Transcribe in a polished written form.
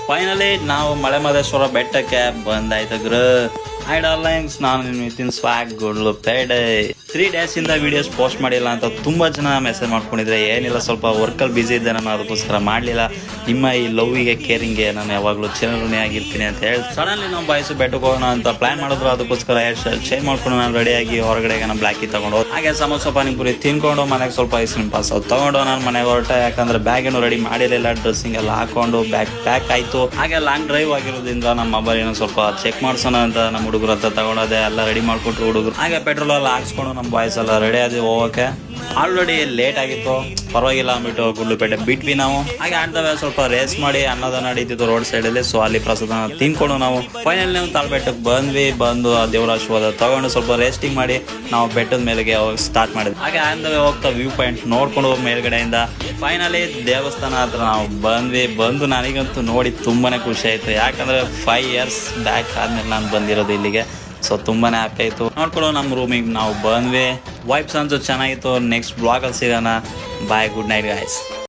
Finally ನಾವು ಮಳೆ ಮಹದೇಶ್ವರ ಬೆಟ್ಟಕ್ಕೆ ಬಂದಾಯ್ತು ಗುರು. ಹೈ ಡಾರ್ಲಿಂಗ್ಸ್, ನಾನು ನಿತಿನ್ ಸ್ವಾಗ್ ಗುಂಡ್ಲುಪೇಟೆ. 3 days ಇಂದ ವಿಡಿಯೋಸ್ ಪೋಸ್ಟ್ ಮಾಡಿಲ್ಲ ಅಂತ ತುಂಬಾ ಜನ ಮೆಸೇಜ್ ಮಾಡ್ಕೊಂಡಿದ್ರೆ. ಏನಿಲ್ಲ, ಸ್ವಲ್ಪ ವರ್ಕಲ್ಲಿ ಬಿಸಿ ಇದ್ದೆ, ನಾನು ಅದಕ್ಕೋಸ್ಕರ ಮಾಡಲಿಲ್ಲ. ನಿಮ್ಮ ಈ ಲವ್ಗೆ ಕೇರಿಂಗ್ಗೆ ನಾನು ಯಾವಾಗಲೂ ಚಿರಋಣಿ ಆಗಿರ್ತೀನಿ ಅಂತ ಹೇಳಿ ಸಡನ್ಲಿ ನಾವು ಬಾಯ್ಸು ಬೆಟ್ಟಕ್ಕೆ ಹೋಗೋಣ ಅಂತ ಪ್ಲಾನ್ ಮಾಡಿದ್ರು. ಅದಕ್ಕೋಸ್ಕರ ಹೇರ್ ಸ್ಟೈಲ್ ಚೇಂಜ್ ಮಾಡ್ಕೊಂಡು ನಾನು ರೆಡಿಯಾಗಿ ಹೊರಗಡೆಗೆ ನಾನು ಬ್ಲ್ಯಾಕಿ ತಗೊಂಡು ಹಾಗೆ ಸಮೋಸ ಪಾನಿಪುರಿ ತಿನ್ಕೊಂಡು ಮನೆಗೆ ಸ್ವಲ್ಪ ಐಸ್ಕ್ರೀಮ್ ಪಾಸ್ ತಗೊಂಡು ನಾನು ಮನೆಗೆ ಹೊರಟೆ. ಯಾಕಂದ್ರೆ ಬ್ಯಾಗ್ ಏನು ರೆಡಿ ಮಾಡಿರಲಿಲ್ಲ, ಡ್ರೆಸ್ಸಿಂಗ್ ಎಲ್ಲ ಹಾಕೊಂಡು ಬ್ಯಾಗ್ ಪ್ಯಾಕ್ ಆಯಿತು. ಹಾಗೆ ಲಾಂಗ್ ಡ್ರೈವ್ ಆಗಿರೋದ್ರಿಂದ ನಮ್ಮ ಮೊಬೈಲ್ ಏನೋ ಸ್ವಲ್ಪ ಚೆಕ್ ಮಾಡ್ಸೋಣ ಅಂತ ನಮ್ಮ ಹುಡುಗರು ಹತ್ರ ತಗೊಂಡದೆ. ಎಲ್ಲ ರೆಡಿ ಮಾಡ್ಕೊಟ್ರು ಹುಡುಗರು. ಹಾಗೆ ಪೆಟ್ರೋಲ್ ಎಲ್ಲ ಹಾಕ್ಸ್ಕೊಂಡು ನಮ್ಮ ಬಾಯ್ಸ್ ಎಲ್ಲ ರೆಡಿ ಆದ್ವಿ ಹೋಗೋಕೆ. ಆಲ್ರೆಡಿ ಲೇಟ್ ಆಗಿತ್ತು, ಪರವಾಗಿಲ್ಲ ಅಂದ್ಬಿಟ್ಟು ಗುಂಡ್ಲುಪೇಟೆ ಬಿಟ್ವಿ ನಾವು. ಹಾಗೆ ಆಡ್ದವೆ ಸ್ವಲ್ಪ ರೇಸ್ ಮಾಡಿ ಅನ್ನದಾನ ನಡೀತಿತ್ತು ರೋಡ್ ಸೈಡಲ್ಲಿ. ಸೊ ಅಲ್ಲಿ ಪ್ರಸಾದ ತಿನ್ಕೊಂಡು ನಾವು ಫೈನಲ್ ನಾವು ತಾಳ್ಬೆಟ್ಟಕ್ಕೆ ಬಂದು ಆ ದೇವರ ಆಶೀರ್ವಾದ ತಗೊಂಡು ಸ್ವಲ್ಪ ರೇಸ್ಟಿಂಗ್ ಮಾಡಿ ನಾವು ಬೆಟ್ಟದ ಮೇಲೆಗೆ ಹೋಗಿ ಸ್ಟಾರ್ಟ್ ಮಾಡಿದ್ವಿ. ಹಾಗೆ ಆಡ್ದವೆ ಹೋಗ್ತಾ ವ್ಯೂ ಪಾಯಿಂಟ್ ನೋಡ್ಕೊಂಡು ಮೇಲ್ಗಡೆಯಿಂದ ಫೈನಲಿ ದೇವಸ್ಥಾನ ಹತ್ರ ನಾವು ಬಂದು ನನಗಂತೂ ನೋಡಿ ತುಂಬಾನೇ ಖುಷಿ ಆಯ್ತು. ಯಾಕಂದ್ರೆ 5 years ಬ್ಯಾಕ್ ಆದ್ಮೇಲೆ ನಾನು ಬಂದಿರೋದು ಇಲ್ಲಿಗೆ. ಸೊ ತುಂಬಾನೇ ಹ್ಯಾಪಿ ಆಯಿತು. ನೋಡ್ಕೊಂಡು ನಮ್ಮ ರೂಮಿಗೆ ನಾವು ಬಂದ್ವಿ. ವೈಬ್ಸ್ ಅಂತೂ ಚೆನ್ನಾಗಿತ್ತು. ನೆಕ್ಸ್ಟ್ ಬ್ಲಾಗಲ್ಲಿ ಸಿಗೋಣ. ಬಾಯ್, ಗುಡ್ ನೈಟ್ ಗಾಯ್ಸ್.